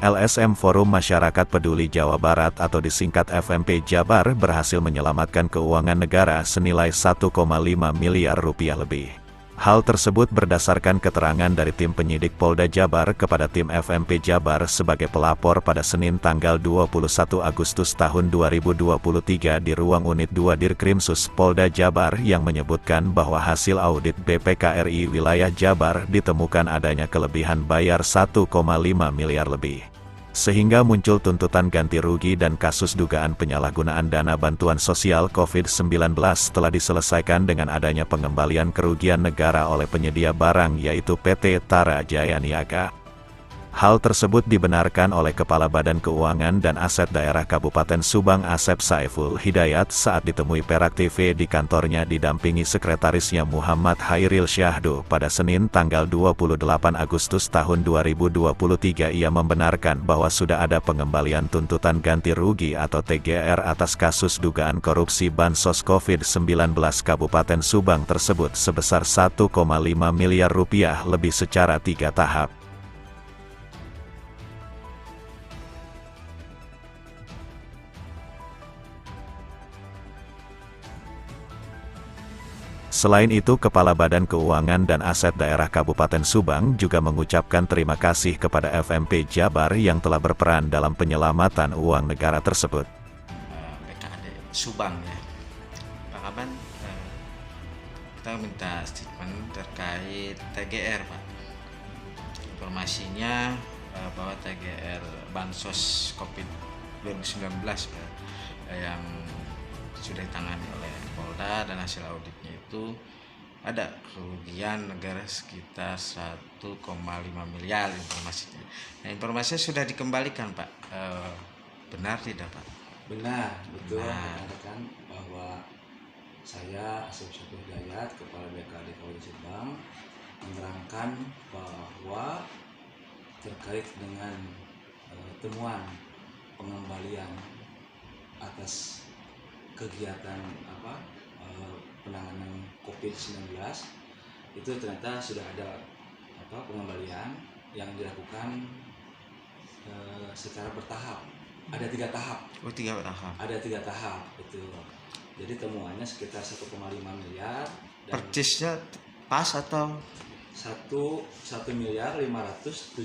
LSM Forum Masyarakat Peduli Jawa Barat atau disingkat FMP Jabar berhasil menyelamatkan keuangan negara senilai 1,5 miliar rupiah lebih. Hal tersebut berdasarkan keterangan dari tim penyidik Polda Jabar kepada tim FMP Jabar sebagai pelapor pada Senin tanggal 21 Agustus tahun 2023 di ruang unit 2 Dirkrimsus Polda Jabar yang menyebutkan bahwa hasil audit BPKRI wilayah Jabar ditemukan adanya kelebihan bayar 1,5 miliar lebih. Sehingga muncul tuntutan ganti rugi dan kasus dugaan penyalahgunaan dana bantuan sosial COVID-19 telah diselesaikan dengan adanya pengembalian kerugian negara oleh penyedia barang yaitu PT Tara Jaya Niaga. Hal tersebut dibenarkan oleh Kepala Badan Keuangan dan Aset Daerah Kabupaten Subang Asep Saiful Hidayat saat ditemui Perak TV di kantornya didampingi sekretarisnya Muhammad Hairil Syahdu pada Senin tanggal 28 Agustus tahun 2023. Ia membenarkan bahwa sudah ada pengembalian tuntutan ganti rugi atau TGR atas kasus dugaan korupsi Bansos COVID-19 Kabupaten Subang tersebut sebesar 1,5 miliar rupiah lebih secara 3 tahap. Selain itu, Kepala Badan Keuangan dan Aset Daerah Kabupaten Subang juga mengucapkan terima kasih kepada FMP Jabar yang telah berperan dalam penyelamatan uang negara tersebut. BKD Subang ya, Pak Kaban, kita minta statement terkait TGR Pak. Informasinya bahwa TGR Bansos COVID 2019 Pak, yang sudah ditangani oleh Polda dan hasil auditnya itu ada kerugian negara sekitar 1,5 miliar informasinya. Nah, informasinya sudah dikembalikan Pak, benar tidak Pak? Benar, betul. Mengatakan bahwa saya Asep Saiful Hidayat, Kepala BKD Kabupaten Subang, menerangkan bahwa terkait dengan temuan pengembalian atas kegiatan penanganan COVID-19 itu ternyata sudah ada pengembalian yang dilakukan secara bertahap. Ada 3 tahap. Oh, 3 tahap. Ada 3 tahap, betul. Jadi temuannya sekitar 1,5 miliar. Persisnya pas atau 1 miliar 574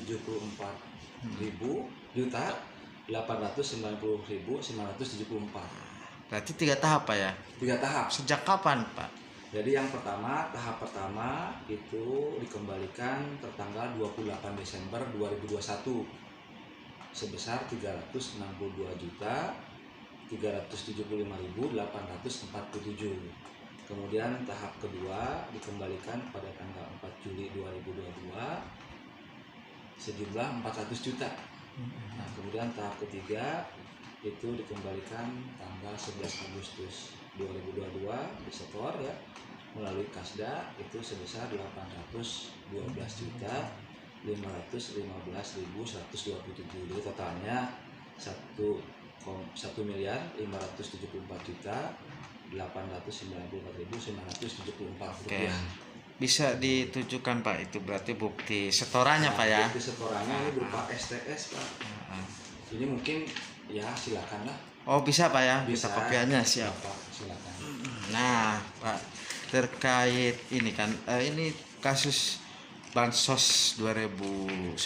ribu juta 890.974. berarti 3 tahap Pak ya? 3 tahap. Sejak kapan Pak? Jadi yang pertama, tahap pertama itu dikembalikan tertanggal 28 Desember 2021 sebesar 362.375.847. Kemudian tahap kedua dikembalikan pada tanggal 4 Juli 2022 sejumlah 400 juta. Nah, kemudian tahap ketiga itu dikembalikan tanggal 11 Agustus 2022 disetor ya melalui Kasda itu sebesar 812.515.127. Jadi totalnya 1.574.894.974 rupiah. Bisa ditujukan Pak, itu berarti bukti setorannya Pak ya? Bukti setorannya ini berupa STS Pak. Ini mungkin ya silakanlah. Oh bisa Pak ya? Bisa kopiannya siap. Pak, silakan. Nah Pak, terkait ini kan ini kasus Bansos 2019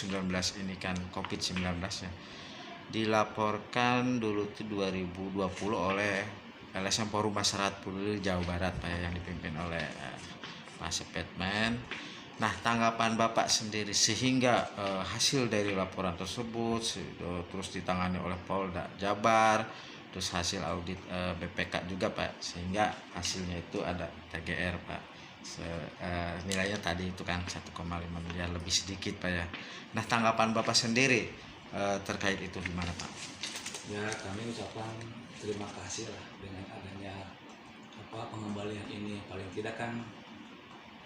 ini kan COVID-19 ya, dilaporkan dulu itu 2020 oleh LSM Forum Masyarakat Peduli Jawa Barat Pak ya, yang dipimpin oleh Pak Sepetmen. Nah, tanggapan Bapak sendiri sehingga hasil dari laporan tersebut terus ditangani oleh Polda Jabar, terus hasil audit BPK juga Pak, sehingga hasilnya itu ada TGR Pak. Nilainya tadi itu kan 1,5 miliar lebih sedikit Pak ya. Nah, tanggapan Bapak sendiri terkait itu gimana Pak? Ya, kami ucapkan terima kasih lah dengan adanya pengembalian ini. Paling tidak kan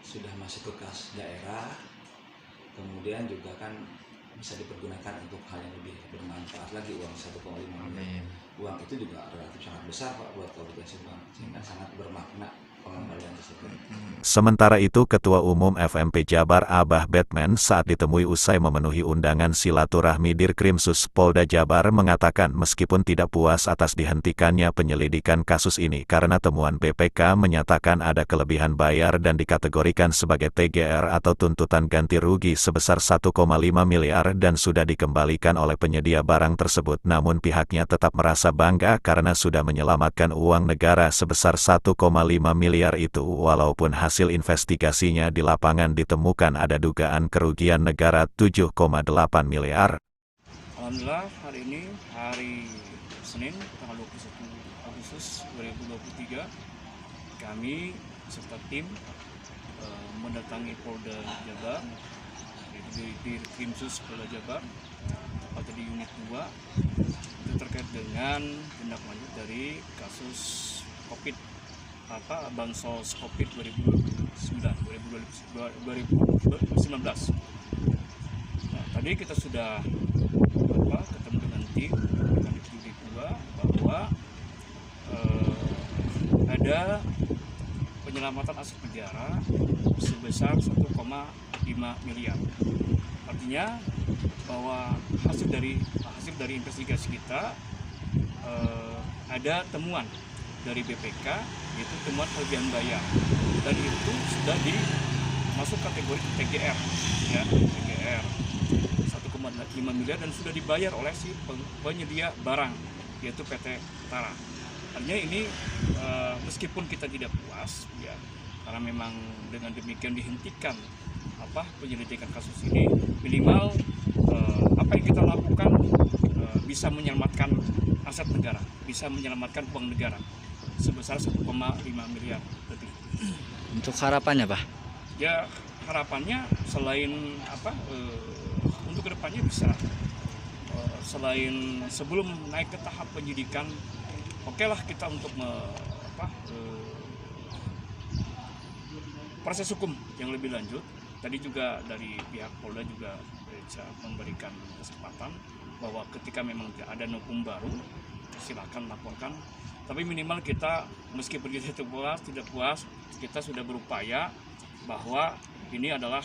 sudah masuk ke kas daerah, kemudian juga kan bisa dipergunakan untuk hal yang lebih bermanfaat lagi. Uang 1,5 miliar, uang itu juga relatif sangat besar Pak buat Kabupaten Subang, sehingga sangat bermakna pengembalian tersebut. Sementara itu Ketua Umum FMP Jabar Abah Batman saat ditemui usai memenuhi undangan silaturahmi Dirkrimsus Polda Jabar mengatakan meskipun tidak puas atas dihentikannya penyelidikan kasus ini karena temuan BPK menyatakan ada kelebihan bayar dan dikategorikan sebagai TGR atau tuntutan ganti rugi sebesar 1,5 miliar dan sudah dikembalikan oleh penyedia barang tersebut, namun pihaknya tetap merasa bangga karena sudah menyelamatkan uang negara sebesar 1,5 miliar itu walaupun hasil investigasinya di lapangan ditemukan ada dugaan kerugian negara 7,8 miliar. Alhamdulillah hari ini hari Senin tanggal 21 Agustus 2023 kami serta tim mendatangi Polda Jabar, yaitu di Krimsus Polda Jabar, tepatnya di unit 2, itu terkait dengan tindak lanjut dari kasus COVID bansos COVID 2019. Nah, tadi kita sudah ketemu dengan tim di unit 2 bahwa ada penyelamatan aset negara sebesar 1,5 miliar. Artinya bahwa hasil dari investigasi kita ada temuan dari BPK, yaitu temuan kelebihan bayar, dan itu sudah masuk kategori TGR, ya, TGR 1,5 miliar dan sudah dibayar oleh si penyedia barang, yaitu PT Tara. Artinya ini meskipun kita tidak puas, ya, karena memang dengan demikian dihentikan penyelidikan kasus ini, minimal apa yang kita lakukan bisa menyelamatkan aset negara, bisa menyelamatkan uang negara sebesar 1,5 miliar lebih. Untuk harapannya, Pak? Ya, harapannya selain untuk kedepannya bisa selain sebelum naik ke tahap penyidikan, okelah kita untuk proses hukum yang lebih lanjut. Tadi juga dari pihak Polda juga bisa memberikan kesempatan bahwa ketika memang ada hukum baru, silakan laporkan. Tapi minimal kita, meskipun kita tidak puas, kita sudah berupaya bahwa ini adalah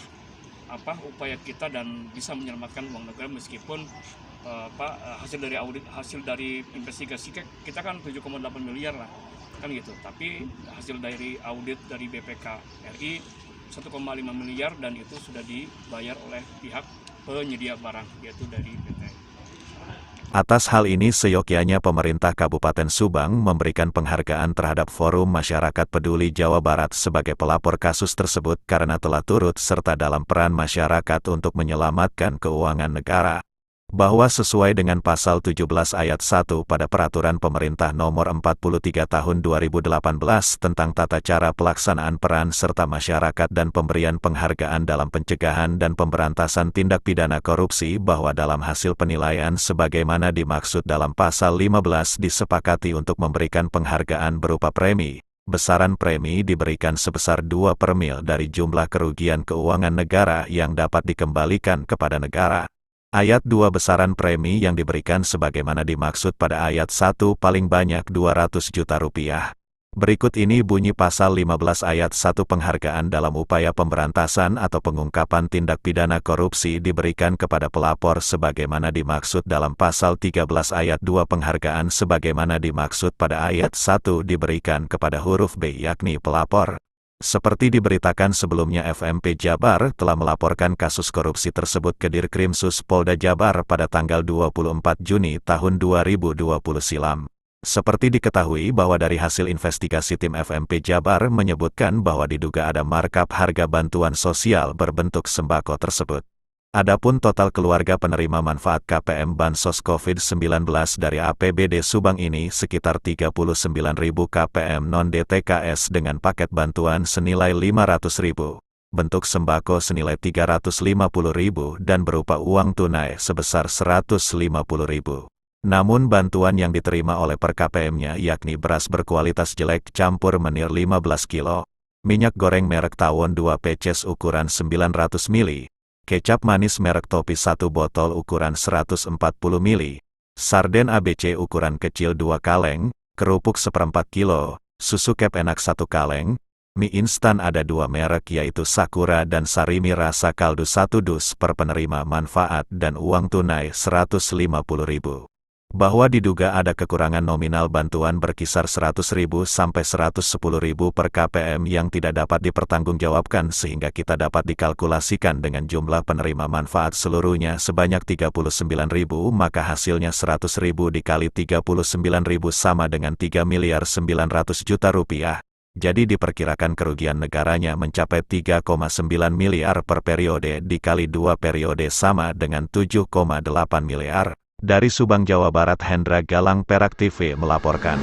upaya kita dan bisa menyelamatkan uang negara meskipun hasil dari audit, hasil dari investigasi kita kan 7,8 miliar lah, kan gitu. Tapi hasil dari audit dari BPK RI 1,5 miliar dan itu sudah dibayar oleh pihak penyedia barang, yaitu dari PT. Atas hal ini seyogyanya pemerintah Kabupaten Subang memberikan penghargaan terhadap Forum Masyarakat Peduli Jawa Barat sebagai pelapor kasus tersebut karena telah turut serta dalam peran masyarakat untuk menyelamatkan keuangan negara. Bahwa sesuai dengan pasal 17 ayat 1 pada Peraturan Pemerintah Nomor 43 Tahun 2018 tentang tata cara pelaksanaan peran serta masyarakat dan pemberian penghargaan dalam pencegahan dan pemberantasan tindak pidana korupsi bahwa dalam hasil penilaian sebagaimana dimaksud dalam pasal 15 disepakati untuk memberikan penghargaan berupa premi. Besaran premi diberikan sebesar 2/mil dari jumlah kerugian keuangan negara yang dapat dikembalikan kepada negara. Ayat 2 besaran premi yang diberikan sebagaimana dimaksud pada ayat 1 paling banyak 200 juta rupiah. Berikut ini bunyi pasal 15 ayat 1 penghargaan dalam upaya pemberantasan atau pengungkapan tindak pidana korupsi diberikan kepada pelapor sebagaimana dimaksud dalam pasal 13 ayat 2 penghargaan sebagaimana dimaksud pada ayat 1 diberikan kepada huruf B yakni pelapor. Seperti diberitakan sebelumnya FMP Jabar telah melaporkan kasus korupsi tersebut ke Dirkrimsus Polda Jabar pada tanggal 24 Juni tahun 2020 silam. Seperti diketahui bahwa dari hasil investigasi tim FMP Jabar menyebutkan bahwa diduga ada markup harga bantuan sosial berbentuk sembako tersebut. Adapun total keluarga penerima manfaat KPM Bansos COVID-19 dari APBD Subang ini sekitar 39.000 KPM non-DTKS dengan paket bantuan senilai 500.000, bentuk sembako senilai 350.000 dan berupa uang tunai sebesar 150.000. Namun bantuan yang diterima oleh per KPM-nya yakni beras berkualitas jelek campur menir 15 kilo, minyak goreng merek tawon 2 peces ukuran 900 ml, kecap manis merek Topi 1 botol ukuran 140 ml, sarden ABC ukuran kecil 2 kaleng, kerupuk 1/4 kilo, susu Kep Enak 1 kaleng, Mie instan ada 2 merek yaitu Sakura dan Sarimi rasa kaldu 1 dus per penerima manfaat dan uang tunai Rp150.000. Bahwa diduga ada kekurangan nominal bantuan berkisar Rp100.000 sampai Rp110.000 per KPM yang tidak dapat dipertanggungjawabkan sehingga kita dapat dikalkulasikan dengan jumlah penerima manfaat seluruhnya sebanyak 39.000 maka hasilnya 100.000 dikali 39.000 sama dengan 3.900.000.000 rupiah. Jadi diperkirakan kerugian negaranya mencapai 3,9 miliar per periode dikali 2 periode sama dengan 7,8 miliar. Dari Subang, Jawa Barat, Hendra Galang, Perak TV melaporkan.